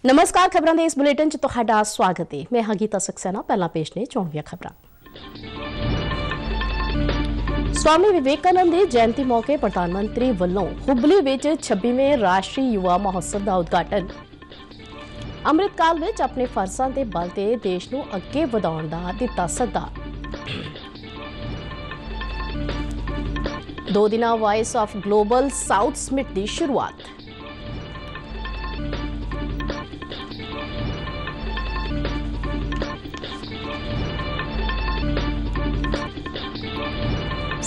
नमस्कार, खबरां दे इस बुलेटिन च तुहाडा स्वागत है। मैं गीता सक्सेना। पहला पेश ने चोणवीआं खबरां। स्वामी विवेकानंद की जयंती मौके प्रधानमंत्री वल्लों हुबली विच 26वें राष्ट्रीय युवा महोत्सव का उद्घाटन। अमृतकाल विच अपने फर्जां दे बल ते देश नूं अगे वधाउण दा दित्ता सद्दा। 2 दिना voice of global south summit की शुरुआत।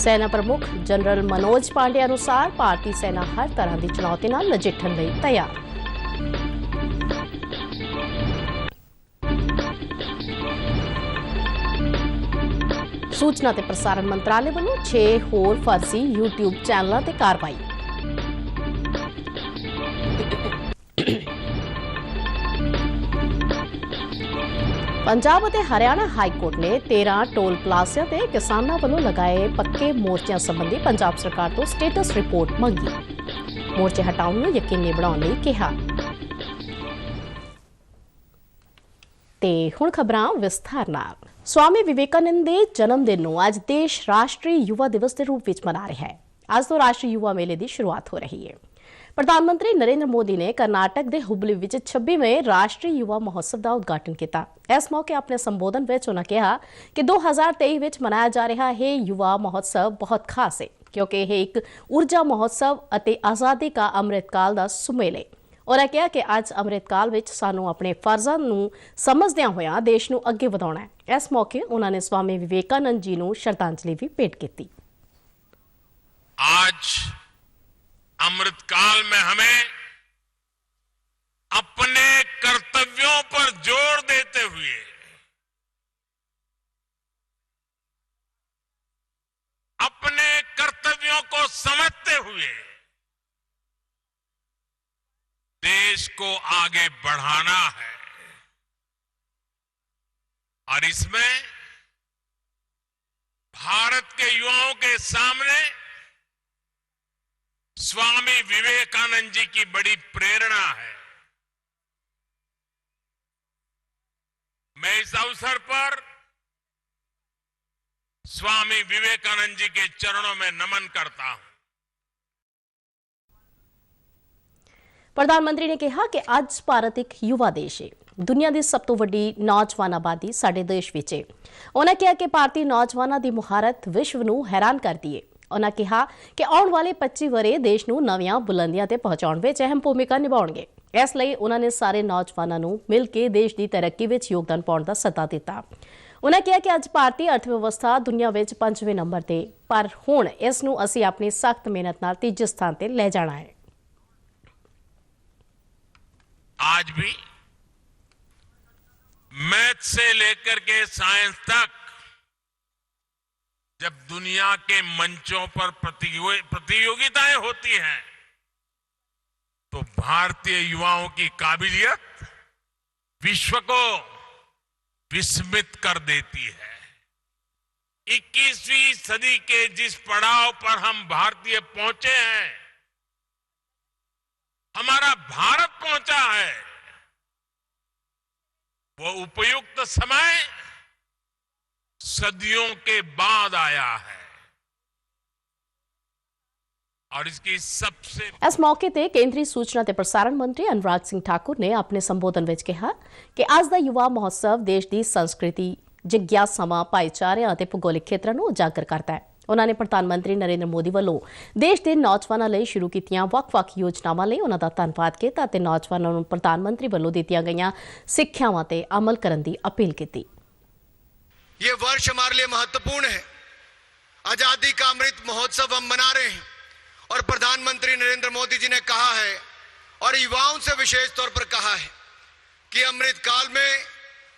सेना प्रमुख जनरल मनोज पांडे अनुसार भारतीय सेना हर तरह की चुनौती नाल नजिठण लई तैयार। सूचना ते प्रसारण मंत्रालय वालों 6 होर फर्जी यूट्यूब चैनलों ते कार्रवाई। पंजाब और हरियाणा हाईकोर्ट ने 13 टोल प्लाजिया ते किसानों वालों लगाए पक्के मोर्चों संबंधी पंजाब सरकार तो स्टेटस रिपोर्ट मंगी। मोर्चे हटाउण नूं यकीनी बनाउण लई कहा। ते हुण खबरां विस्तार नाल। स्वामी विवेकानंद के जन्मदिन नूं अज देश राष्ट्रीय युवा दिवस के रूप में मना रहा है। आज तो राष्ट्रीय युवा मेले की शुरुआत हो रही है। प्रधानमंत्री नरेंद्र मोदी ने कर्नाटक के हुबली विच 26वें राष्ट्रीय युवा महोत्सव का उद्घाटन किया। इस मौके अपने संबोधन में उन्होंने कहा कि 2023 में मनाया जा रहा है युवा महोत्सव बहुत खास है, क्योंकि यह एक ऊर्जा महोत्सव और आज़ादी का अमृतकाल का सुमेल है। और कहा कि अज अमृतकाल विच सानू अपने फर्जां नूं समझदियां होया देश नूं अगे वधाउणा है। इस मौके उन्होंने स्वामी विवेकानंद जी नूं श्रद्धांजलि भी भेंट की। आज अमृतकाल में हमें अपने कर्तव्यों पर जोर देते हुए अपने कर्तव्यों को समझते हुए देश को आगे बढ़ाना है। और इसमें भारत के युवाओं के सामने स्वामी विवेकानंद जी की बड़ी प्रेरणा है। मैं इस अवसर पर स्वामी विवेकानंद जी के चरणों में नमन करता हूं। प्रधानमंत्री ने कहा कि आज भारत एक युवा देश है। दुनिया की सब तो वड्डी नौजवान आबादी साडे देश विच है। उन्होंने कहा कि भारतीय नौजवानों की मुहारत विश्व नूं हैरान करती है। उन्होंने कहा कि आने वाले 25 वरे देश नूं नवीं बुलंदियां ते पहुंचाउण विच अहम भूमिका निभाउणगे। इसलिए उन्होंने सारे नौजवानों नूं मिल के देश की तरक्की विच योगदान पाउण दा सद्दा दिता। उन्होंने कहा कि अज भारतीय अर्थव्यवस्था दुनिया विच 5वें नंबर ते, पर हुण इस नूं असीं अपनी सख्त मेहनत नाल 3जे स्थान ते ले जाना है। आज भी मैथ से लेकर के साइंस तक जब दुनिया के मंचों पर प्रतियोगिताएं होती हैं तो भारतीय युवाओं की काबिलियत विश्व को विस्मित कर देती है। 21वीं सदी के जिस पड़ाव पर हम भारतीय पहुंचे हैं, हमारा भारत पहुंचा है, वो उपयुक्त समय सदियों के बाद आया है। और इसकी सबसे इस मौके ते केंद्रीय सूचना ते प्रसारण मंत्री अनुराग सिंह ठाकुर ने अपने संबोधन विच कहा कि आज दा युवा महोत्सव देश की संस्कृति, जिज्ञासावां, भाईचारे ते भूगोलिक खेत्रों नूं उजागर करता है। उन्होंने प्रधानमंत्री नरेंद्र मोदी वालों देश के नौजवानों लई शुरू कीतियां वख-वख योजनावां लई उन्हां दा धन्नवाद किया ते नौजवानों नूं प्रधानमंत्री वालों दित्तियां गईयां सिक्ख्यावां ते अमल करन दी अपील की। ये वर्ष हमारे लिए महत्वपूर्ण है। आजादी का अमृत महोत्सव हम मना रहे हैं और प्रधानमंत्री नरेंद्र मोदी जी ने कहा है और युवाओं से विशेष तौर पर कहा है कि अमृत काल में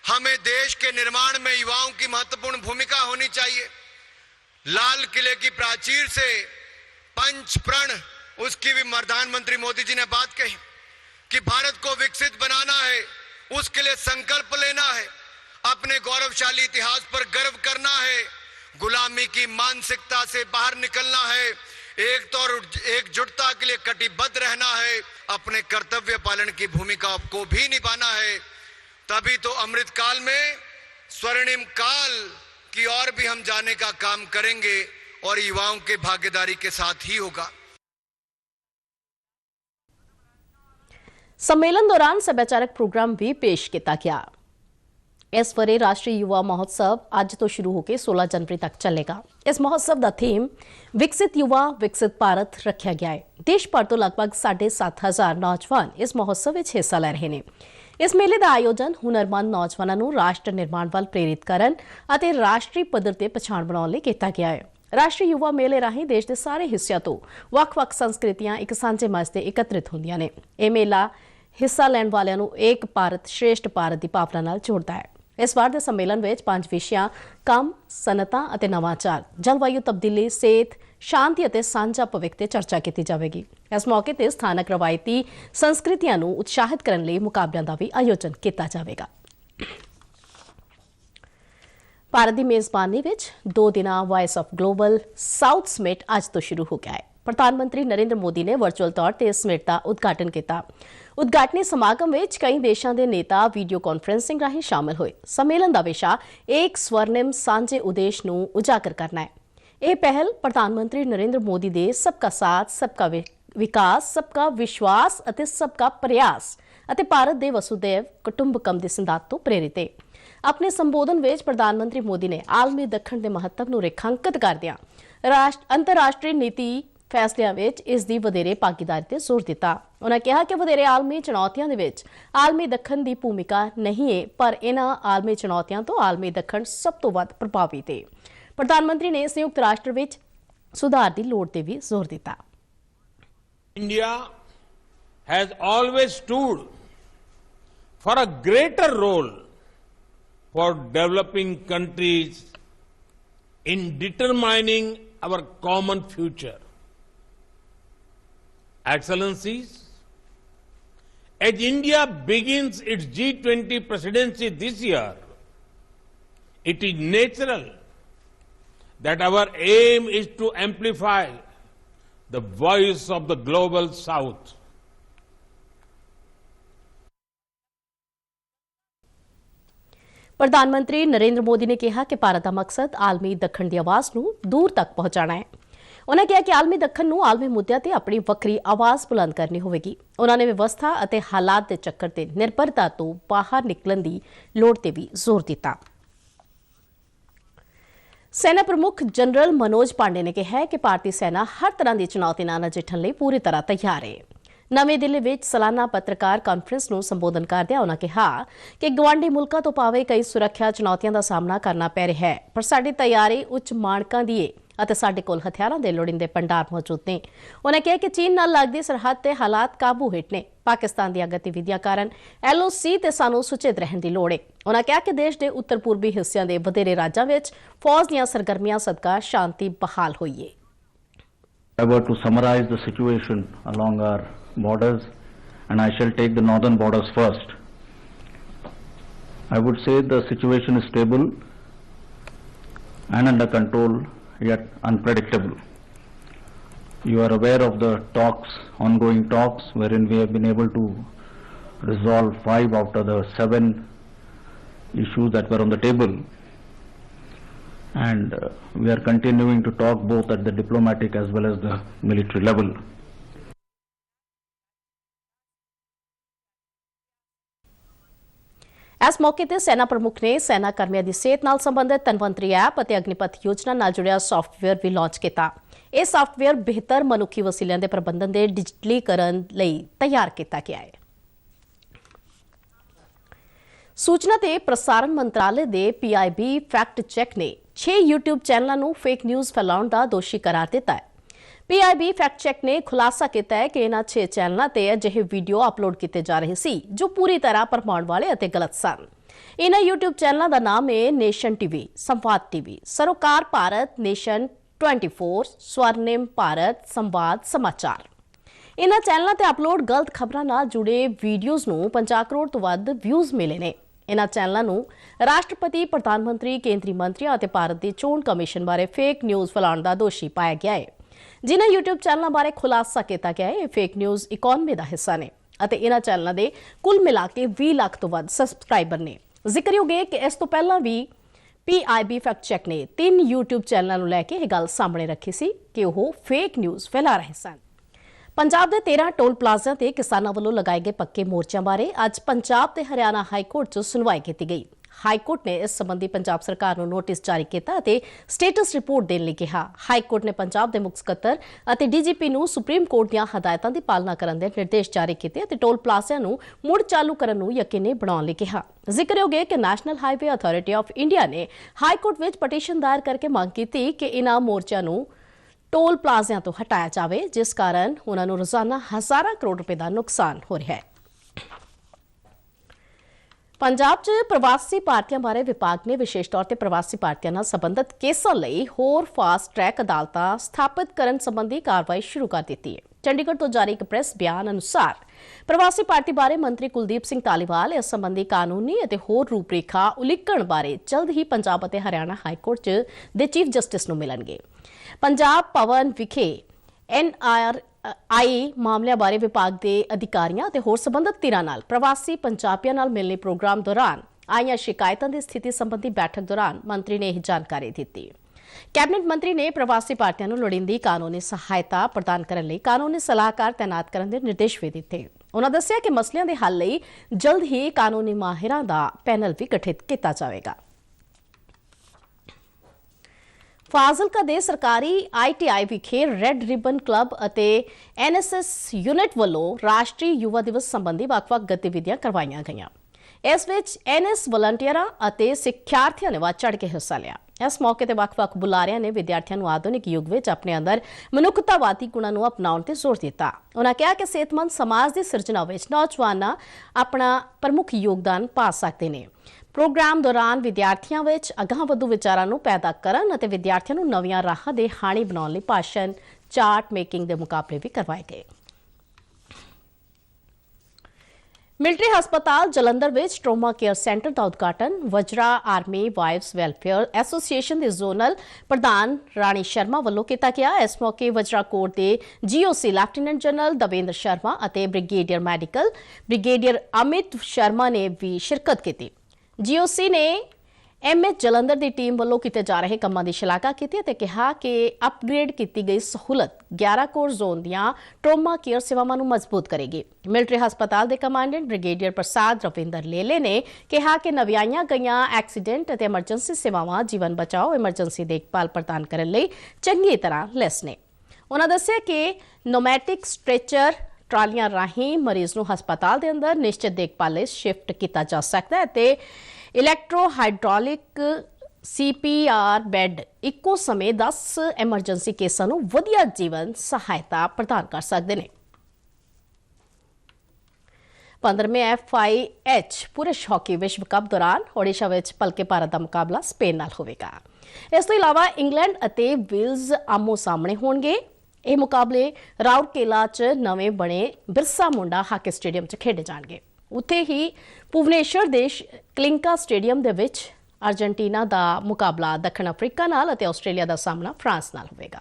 हमें देश के निर्माण में युवाओं की महत्वपूर्ण भूमिका होनी चाहिए। लाल किले की प्राचीर से पंच प्रण, उसकी भी प्रधानमंत्री मोदी जी ने बात कही कि भारत को विकसित बनाना है, उसके लिए संकल्प लेना है, अपने गौरवशाली इतिहास पर गर्व करना है, गुलामी की मानसिकता से बाहर निकलना है, एकजुटता के लिए कटिबद्ध रहना है, अपने कर्तव्य पालन की भूमिका को भी निभाना है। तभी तो अमृत काल में स्वर्णिम काल की ओर भी हम जाने का काम करेंगे और युवाओं के भागीदारी के साथ ही होगा। सम्मेलन दौरान सभाचारक प्रोग्राम भी पेश किया गया। इस वरे राष्ट्रीय युवा महोत्सव अज तो शुरू होकर 16 जनवरी तक चलेगा। इस महोत्सव का थीम विकसित युवा विकसित भारत रखा गया है। देश भर तो लगभग 7,500 नौजवान इस महोत्सव में हिस्सा ले रहे हैं। इस मेले का आयोजन हुनरमंद नौजवानों को राष्ट्र निर्माण वाल प्रेरित करन अते राष्ट्रीय पद्धर ते पछाण बनाउण लई कीता गया है। राष्ट्रीय युवा मेले राਹੀਂ देश के सारे हिस्सों तो ਵੱਖ-ਵੱਖ संस्कृतियां एक सांझे मंच ते एकत्रित होंदियां ने। यह मेला हिस्सा लैण वालियां नूं एक भारत श्रेष्ठ भारत की भावना नाल जोड़दा है। इस बार के सम्मेलन में 5 विषयां काम, सनअतां अते नवाचार, जलवायु तब्दीली, सेहत, शांति अते सांझा भविख ते चर्चा की जाएगी। इस मौके ते स्थानक रवायती संस्कृतियां नूं उत्साहित करने लई मुकाबलियां दा भी आयोजन किया जाएगा। भारत की मेजबानी विच 2 दिना voice of global south summit अज तो शुरू हो गया है। प्रधानमंत्री नरेंद्र मोदी ने वर्चुअल तौर पर इस समिट का उद्घाटन किया। उद्घाटनी समागम में कई देशों के नेता वीडियो कॉन्फ्रेंसिंग राਹੀਂ शामिल हुए। सम्मेलन का विषय एक स्वर्णिम सांझे उद्देश्य नूं उजागर करना है। यह पहल प्रधानमंत्री नरेंद्र मोदी के सबका साथ, सबका विकास, सबका विश्वास अते सबका प्रयास अते भारत के वसुधैव कुटुंबकम के सिद्धांत तो प्रेरित है। अपने संबोधन में प्रधानमंत्री मोदी ने आलमी दखण के महत्व को रेखांकित करदियां अंतरराष्ट्रीय नीति फैसलियां विच इस दी वधेरे भागीदारी ते जोर दिता। उन्होंने कहा कि वधेरे आलमी चुनौतियों दे विच आलमी दखण की भूमिका नहीं है, पर इन्हां आलमी चुनौतियों तो आलमी दखण सब तो वध प्रभावित है। प्रधानमंत्री ने संयुक्त राष्ट्र विच सुधार की लोड़ ते भी जोर दिता। India has always stood for a greater role for developing countries in determining our common future. Excellencies, as India begins its G20 presidency this year, it is natural that our aim is to amplify the voice of the global South. प्रधानमंत्री नरेंद्र मोदी ने कहा कि भारत का मकसद आलमी दखण की आवाज़ को दूर तक पहुंचाना है। उन्होंने कहा कि आलमी दखण को आलमी मुद्दों पर अपनी वक्री आवाज़ बुलंद करनी होगी। उन्होंने व्यवस्था और हालात के चक्कर से निर्भरता तो बाहर निकलने की लोड़ ते भी जोर दिता। सेना प्रमुख जनरल मनोज पांडे ने कहा कि भारतीय सेना हर तरह की चुनौती नाल नजिठण लई पूरी तरह तैयार है। नवी दिल्ली में सालाना पत्रकार कॉन्फ्रेंस को संबोधन करदे उन्होंने कहा कि गवांढी मुल्कों तो भावें कई सुरक्षा चुनौतियों का सामना करना पै रहा है, पर साडी तैयारी उच्च मानकों की है ਅਤੇ ਸਾਡੇ ਕੋਲ ਹਥਿਆਰਾਂ ਦੇ ਲੋੜੀਂਦੇ ਭੰਡਾਰ ਮੌਜੂਦ ਨੇ। ਉਹਨਾਂ ਕਿਹਾ ਕਿ ਚੀਨ ਨਾਲ ਲੱਗਦੀ ਸਰਹੱਦ ਤੇ ਹਾਲਾਤ ਕਾਬੂ ਹੇਠ ਨੇ। ਪਾਕਿਸਤਾਨ ਦੀਆਂ ਗਤੀਵਿਧੀਆਂ ਕਾਰਨ LOC ਤੇ ਸਾਨੂੰ ਸੁਚੇਤ ਰਹਿਣ ਦੀ ਲੋੜ ਹੈ। ਉਹਨਾਂ ਕਿਹਾ ਕਿ ਦੇਸ਼ ਦੇ ਉੱਤਰ ਪੂਰਬੀ ਹਿੱਸਿਆਂ ਦੇ ਵਧੇਰੇ ਰਾਜਾਂ ਵਿੱਚ ਫੌਜ ਦੀਆਂ ਸਰਗਰਮੀਆਂ ਸਦਕਾ ਸ਼ਾਂਤੀ ਬਹਾਲ ਹੋਈ ਹੈ। I were to summarize the situation along our borders, and I shall take the northern borders first. I would say the situation is stable and under control, yet unpredictable. You are aware of the ongoing talks, wherein we have been able to resolve 5 out of the 7 issues that were on the table. And we are continuing to talk both at the diplomatic as well as the military level. इस मौके पर सेना प्रमुख ने सेना कर्मियों की सेहत नाल संबंधित धनवंतरी ऐप और अग्निपथ योजना नाल जुड़िया सॉफ्टवेयर भी लॉन्च किया। यह सॉफ्टवेयर बेहतर मनुखी वसीलियां के प्रबंधन के डिजिटलीकरण लई तैयार किया गया है। सूचना ते प्रसारण मंत्रालय के PIB फैक्ट चेक ने 6 यूट्यूब चैनलों को फेक न्यूज़ फैलाने का दोषी करार दिता है। PIB फैक्ट चेक ने खुलासा किया है कि इन्हां 6 चैनलों ते अजिहे वीडियो अपलोड किए जा रहे सी जो पूरी तरह भरमाउण वाले अते गलत सन। इन्हां यूट्यूब चैनलों का नाम है नेशन टीवी, संवाद टीवी, सरोकार भारत, नेशन 24, स्वर्णिम भारत, संवाद समाचार। इन्हां चैनलों ते अपलोड गलत खबरों नाल जुड़े वीडियोज़ नूं 50 करोड़ तो वध व्यूज़ मिले ने। इन्हां चैनलों नूं राष्ट्रपति, प्रधानमंत्री, केंद्रीय मंत्रियों और भारत की चोण कमीशन बारे फेक न्यूज़ फैलाउण का दोषी पाया गया है। ਜਿਨ੍ਹਾਂ YouTube ਚੈਨਲਾਂ ਬਾਰੇ ਖੁਲਾਸਾ ਕੀਤਾ ਗਿਆ ਹੈ ਇਹ ਫੇਕ ਨਿਊਜ਼ ਇਕਨੋਮੀ ਦਾ ਹਿੱਸਾ ਨੇ ਅਤੇ ਇਹਨਾਂ ਚੈਨਲਾਂ ਦੇ ਕੁੱਲ ਮਿਲਾ ਕੇ 20 ਲੱਖ ਤੋਂ ਵੱਧ ਸਬਸਕ੍ਰਾਈਬਰ ਨੇ। ਜ਼ਿਕਰਯੋਗ ਹੈ ਕਿ ਇਸ ਤੋਂ ਪਹਿਲਾਂ ਵੀ PIB ਫੈਕਟ ਚੈੱਕ ਨੇ 3 YouTube ਚੈਨਲਾਂ ਨੂੰ ਲੈ ਕੇ ਇਹ ਗੱਲ ਸਾਹਮਣੇ ਰੱਖੀ ਸੀ ਕਿ ਉਹ ਫੇਕ ਨਿਊਜ਼ ਫੈਲਾ ਰਹੇ ਸਨ। ਪੰਜਾਬ ਦੇ 13 ਟੋਲ ਪਲਾਜ਼ਿਆਂ ਤੇ ਕਿਸਾਨਾਂ ਵੱਲੋਂ ਲਗਾਏ ਗਏ ਪੱਕੇ ਮੋਰਚਿਆਂ ਬਾਰੇ ਅੱਜ ਪੰਜਾਬ ਤੇ ਹਰਿਆਣਾ ਹਾਈ ਕੋਰਟ 'ਚ ਸੁਣਵਾਈ ਕੀਤੀ ਗਈ। ਹਾਈ ਕੋਰਟ ਨੇ ਇਸ ਸੰਬੰਧੀ ਪੰਜਾਬ ਸਰਕਾਰ ਨੂੰ ਨੋਟਿਸ ਜਾਰੀ ਕੀਤਾ ਅਤੇ ਸਟੇਟਸ ਰਿਪੋਰਟ ਦੇਣ ਲਈ ਕਿਹਾ। ਹਾਈ ਕੋਰਟ ਨੇ ਪੰਜਾਬ ਦੇ ਮੁੱਖ ਸਕੱਤਰ ਅਤੇ DGP ਨੂੰ ਸੁਪਰੀਮ ਕੋਰਟ ਦੀਆਂ ਹਦਾਇਤਾਂ ਦੀ ਪਾਲਣਾ ਕਰਨ ਦੇ ਨਿਰਦੇਸ਼ ਜਾਰੀ ਕੀਤੇ ਅਤੇ ਟੋਲ ਪਲਾਜ਼ਿਆਂ ਨੂੰ ਮੁੜ ਚਾਲੂ ਕਰਨ ਨੂੰ ਯਕੀਨੀ ਬਣਾਉਣ ਲਈ ਕਿਹਾ। ਜ਼ਿਕਰਯੋਗ ਹੈ ਕਿ national highway authority of India ਨੇ ਹਾਈ ਕੋਰਟ ਵਿੱਚ ਪਟੀਸ਼ਨ ਦਾਇਰ ਕਰਕੇ ਮੰਗ ਕੀਤੀ ਕਿ ਇਨ੍ਹਾਂ ਮੋਰਚਿਆਂ ਨੂੰ ਟੋਲ ਪਲਾਜ਼ਿਆਂ ਤੋਂ ਹਟਾਇਆ ਜਾਵੇ, ਜਿਸ ਕਾਰਨ ਉਹਨਾਂ ਨੂੰ ਰੋਜ਼ਾਨਾ ਹਜ਼ਾਰਾਂ ਕਰੋੜ ਰੁਪਏ ਦਾ ਨੁਕਸਾਨ ਹੋ ਰਿਹਾ ਹੈ। ਪੰਜਾਬ 'ਚ ਪ੍ਰਵਾਸੀ ਭਾਰਤੀਆਂ ਬਾਰੇ ਵਿਭਾਗ ਨੇ ਵਿਸ਼ੇਸ਼ ਤੌਰ ਤੇ ਪ੍ਰਵਾਸੀ ਭਾਰਤੀਆਂ ਨਾਲ ਸੰਬੰਧਿਤ ਕੇਸਾਂ ਲਈ ਹੋਰ ਫਾਸਟ ਟਰੈਕ ਅਦਾਲਤਾਂ ਸਥਾਪਿਤ ਕਰਨ ਸੰਬੰਧੀ ਕਾਰਵਾਈ ਸ਼ੁਰੂ ਕਰ ਦਿੱਤੀ ਹੈ। ਚੰਡੀਗੜ੍ਹ ਤੋਂ ਜਾਰੀ ਇੱਕ ਪ੍ਰੈਸ ਬਿਆਨ ਅਨੁਸਾਰ ਪ੍ਰਵਾਸੀ ਭਾਰਤੀ ਬਾਰੇ ਮੰਤਰੀ ਕੁਲਦੀਪ ਸਿੰਘ ਧਾਲੀਵਾਲ ਇਸ ਸੰਬੰਧੀ ਕਾਨੂੰਨੀ ਅਤੇ ਹੋਰ ਰੂਪਰੇਖਾ ਉਲੀਕਣ ਬਾਰੇ ਜਲਦ ਹੀ ਪੰਜਾਬ ਅਤੇ ਹਰਿਆਣਾ ਹਾਈ ਕੋਰਟ ਦੇ ਚੀਫ ਜਸਟਿਸ ਨੂੰ ਮਿਲਣਗੇ। ਪੰਜਾਬ ਭਵਨ ਵਿਖੇ NRI ਮਾਮਲਿਆਂ ਬਾਰੇ ਵਿਭਾਗ ਦੇ ਅਧਿਕਾਰੀਆਂ ਅਤੇ ਹੋਰ ਸੰਬੰਧਿਤ ਧਿਰਾਂ ਨਾਲ ਪ੍ਰਵਾਸੀ ਪੰਜਾਬੀਆਂ ਨਾਲ ਮਿਲਣੀ ਪ੍ਰੋਗਰਾਮ ਦੌਰਾਨ ਆਈਆਂ ਸ਼ਿਕਾਇਤਾਂ ਦੀ ਸਥਿਤੀ ਸੰਬੰਧੀ ਬੈਠਕ ਦੌਰਾਨ ਮੰਤਰੀ ਨੇ ਇਹ ਜਾਣਕਾਰੀ ਦਿੱਤੀ। ਕੈਬਨਿਟ ਮੰਤਰੀ ਨੇ ਪ੍ਰਵਾਸੀ ਭਾਰਤੀਆਂ ਨੂੰ ਲੋੜੀਂਦੀ ਕਾਨੂੰਨੀ ਸਹਾਇਤਾ ਪ੍ਰਦਾਨ ਕਰਨ ਲਈ ਕਾਨੂੰਨੀ ਸਲਾਹਕਾਰ ਤਾਇਨਾਤ ਕਰਨ ਦੇ ਨਿਰਦੇਸ਼ ਵੀ ਦਿੱਤੇ। ਉਨ੍ਹਾਂ ਦੱਸਿਆ ਕਿ ਮਸਲਿਆਂ ਦੇ ਹੱਲ ਲਈ ਜਲਦ ਹੀ ਕਾਨੂੰਨੀ ਮਾਹਿਰਾਂ ਦਾ ਪੈਨਲ ਵੀ ਗਠਿਤ ਕੀਤਾ ਜਾਵੇਗਾ। ਫਾਜ਼ਿਲਕਾ ਦੇ ਸਰਕਾਰੀ ITI ਵਿਖੇ ਰੈੱਡ ਰਿਬਨ ਕਲੱਬ ਅਤੇ NSS ਯੂਨਿਟ ਵੱਲੋਂ ਰਾਸ਼ਟਰੀ ਯੁਵਾ ਦਿਵਸ ਸੰਬੰਧੀ ਵੱਖ-ਵੱਖ ਗਤੀਵਿਧੀਆਂ ਕਰਵਾਈਆਂ ਗਈਆਂ। ਇਸ ਵਿੱਚ NS ਵਲੰਟੀਅਰਾਂ ਅਤੇ ਸਿੱਖਿਆਰਥੀਆਂ ਨੇ ਵੱਧ ਚੜ੍ਹ ਕੇ ਹਿੱਸਾ ਲਿਆ। ਇਸ ਮੌਕੇ ਤੇ ਵੱਖ-ਵੱਖ ਬੁਲਾਰਿਆਂ ਨੇ ਵਿਦਿਆਰਥੀਆਂ ਨੂੰ ਆਧੁਨਿਕ ਯੁੱਗ ਵਿੱਚ ਆਪਣੇ ਅੰਦਰ ਮਨੁੱਖਤਾਵਾਦੀ ਗੁਣਾਂ ਨੂੰ ਅਪਣਾਉਣ ਤੇ ਜ਼ੋਰ ਦਿੱਤਾ। ਉਨ੍ਹਾਂ ਕਿਹਾ ਕਿ ਸਿਹਤਮੰਦ ਸਮਾਜ ਦੀ ਸਿਰਜਣਾ ਵਿੱਚ ਨੌਜਵਾਨਾਂ ਆਪਣਾ ਪ੍ਰਮੁੱਖ ਯੋਗਦਾਨ ਪਾ ਸਕਦੇ ਨੇ। ਪ੍ਰੋਗਰਾਮ ਦੌਰਾਨ ਵਿਦਿਆਰਥੀਆਂ ਵਿੱਚ ਅਗਾਂਹਵਧੂ ਵਿਚਾਰਾਂ ਨੂੰ ਪੈਦਾ ਕਰਨ ਅਤੇ ਵਿਦਿਆਰਥੀਆਂ ਨੂੰ ਨਵੀਆਂ ਰਾਹਾਂ ਦੇ ਹਾਣੀ ਬਣਾਉਣ ਲਈ ਭਾਸ਼ਣ, ਚਾਰਟ ਮੇਕਿੰਗ ਦੇ ਮੁਕਾਬਲੇ ਵੀ ਕਰਵਾਏ ਗਏ। ਮਿਲਟਰੀ ਹਸਪਤਾਲ ਜਲੰਧਰ ਵਿੱਚ ਟਰੋਮਾ ਕੇਅਰ ਸੈਂਟਰ ਦਾ ਉਦਘਾਟਨ Vajra army wives welfare association ਦੇ ਜ਼ੋਨਲ ਪ੍ਰਧਾਨ ਰਾਣੀ ਸ਼ਰਮਾ ਵੱਲੋਂ ਕੀਤਾ ਗਿਆ। ਇਸ ਮੌਕੇ ਵਜਰਾ ਕੋਰ ਦੇ GOC ਲੈਫਟੀਨੈਂਟ ਜਨਰਲ ਦਵੇਂਦਰ ਸ਼ਰਮਾ ਅਤੇ brigadier medical brigadier Amit Sharma ਨੇ ਵੀ ਸ਼ਿਰਕਤ ਕੀਤੀ। GOC ਨੇ MS ਜਲੰਧਰ ਦੀ ਟੀਮ ਵੱਲੋਂ ਕੀਤੇ ਜਾ ਰਹੇ ਕੰਮਾਂ ਦੀ ਸ਼ਲਾਘਾ ਕੀਤੀ ਅਤੇ ਕਿਹਾ ਕਿ ਅਪਗ੍ਰੇਡ ਕੀਤੀ ਗਈ ਸਹੂਲਤ 11 ਕੋਰ ਜ਼ੋਨ ਦੀਆਂ ਟਰੋਮਾ ਕੇਅਰ ਸੇਵਾਵਾਂ ਨੂੰ ਮਜ਼ਬੂਤ ਕਰੇਗੀ। ਮਿਲਟਰੀ ਹਸਪਤਾਲ ਦੇ ਕਮਾਂਡੈਂਟ ਬ੍ਰਿਗੇਡੀਅਰ ਪ੍ਰਸਾਦ ਰਵਿੰਦਰ ਲੇਲੇ ਨੇ ਕਿਹਾ ਕਿ ਨਵਿਆਈਆਂ ਗਈਆਂ ਐਕਸੀਡੈਂਟ ਅਤੇ ਐਮਰਜੈਂਸੀ ਸੇਵਾਵਾਂ ਜੀਵਨ ਬਚਾਓ ਐਮਰਜੈਂਸੀ ਦੇਖਭਾਲ ਪ੍ਰਦਾਨ ਕਰਨ ਲਈ ਚੰਗੀ ਤਰ੍ਹਾਂ ਲੈਸ ਨੇ। ਉਨ੍ਹਾਂ ਦੱਸਿਆ ਕਿ ਨੋਮੈਟਿਕ ਸਟ੍ਰੈਚਰ ਟਰਾਲੀਆਂ ਰਾਹੀਂ ਮਰੀਜ਼ ਨੂੰ ਹਸਪਤਾਲ ਦੇ ਅੰਦਰ ਨਿਸ਼ਚਿਤ ਦੇਖਭਾਲ ਲਈ ਸ਼ਿਫਟ ਕੀਤਾ ਜਾ ਸਕਦਾ ਹੈ ਅਤੇ ਇਲੈਕਟ੍ਰੋ ਹਾਈਡ੍ਰੋਲਿਕ CPR ਬੈੱਡ ਇੱਕੋ ਸਮੇਂ 10 ਐਮਰਜੈਂਸੀ ਕੇਸਾਂ ਨੂੰ ਵਧੀਆ ਜੀਵਨ ਸਹਾਇਤਾ ਪ੍ਰਦਾਨ ਕਰ ਸਕਦੇ ਨੇ। 15ਵੇਂ FIH ਪੁਰਸ਼ ਹਾਕੀ ਵਿਸ਼ਵ ਕੱਪ ਦੌਰਾਨ ਓਡੀਸ਼ਾ ਵਿੱਚ ਭਲਕੇ ਭਾਰਤ ਦਾ ਮੁਕਾਬਲਾ ਸਪੇਨ ਨਾਲ ਹੋਵੇਗਾ। ਇਸ ਤੋਂ ਇਲਾਵਾ ਇੰਗਲੈਂਡ ਅਤੇ ਵੇਲਜ਼ ਆਮੋ ਸਾਹਮਣੇ ਹੋਣਗੇ। ਇਹ ਮੁਕਾਬਲੇ ਰਾਉਰਕੇਲਾ 'ਚ ਨਵੇਂ ਬਣੇ ਬਿਰਸਾ ਮੁੰਡਾ ਹਾਕੀ ਸਟੇਡੀਅਮ 'ਚ ਖੇਡੇ ਜਾਣਗੇ। ਉੱਥੇ ਹੀ ਭੁਵਨੇਸ਼ਵਰ ਦੇ ਕਲਿੰਕਾ ਸਟੇਡੀਅਮ ਦੇ ਵਿੱਚ ਅਰਜਨਟੀਨਾ ਦਾ ਮੁਕਾਬਲਾ ਦੱਖਣ ਅਫਰੀਕਾ ਨਾਲ ਅਤੇ ਆਸਟ੍ਰੇਲੀਆ ਦਾ ਸਾਹਮਣਾ ਫਰਾਂਸ ਨਾਲ ਹੋਵੇਗਾ।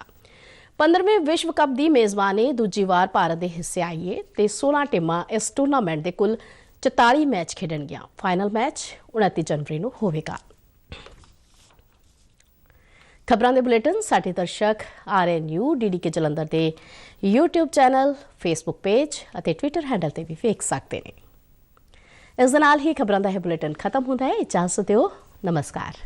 15ਵੇਂ ਵਿਸ਼ਵ ਕੱਪ ਦੀ ਮੇਜ਼ਬਾਨੀ ਦੂਜੀ ਵਾਰ ਭਾਰਤ ਦੇ ਹਿੱਸੇ ਆਈ ਹੈ ਤੇ 16 ਟੀਮਾਂ ਇਸ ਟੂਰਨਾਮੈਂਟ ਦੇ ਕੁੱਲ 44 ਮੈਚ ਖੇਡਣਗੀਆਂ। ਫਾਈਨਲ ਮੈਚ 29 ਜਨਵਰੀ ਨੂੰ ਹੋਵੇਗਾ। ਖਬਰਾਂ ਦੇ ਬੁਲੇਟਿਨ ਸਾਡੇ ਦਰਸ਼ਕ RNU DDK ਜਲੰਧਰ ਦੇ YouTube ਚੈਨਲ, Facebook ਪੇਜ ਅਤੇ Twitter ਹੈਂਡਲ ਤੇ ਵੀ ਵੇਖ ਸਕਦੇ ਨੇ। ਇਸ ਦੇ ਨਾਲ ਹੀ ਖਬਰਾਂ ਦਾ ਇਹ ਬੁਲੇਟਿਨ ਖਤਮ ਹੁੰਦਾ ਹੈ। ਇਜਾਜ਼ਤ ਦਿਓ। ਨਮਸਕਾਰ।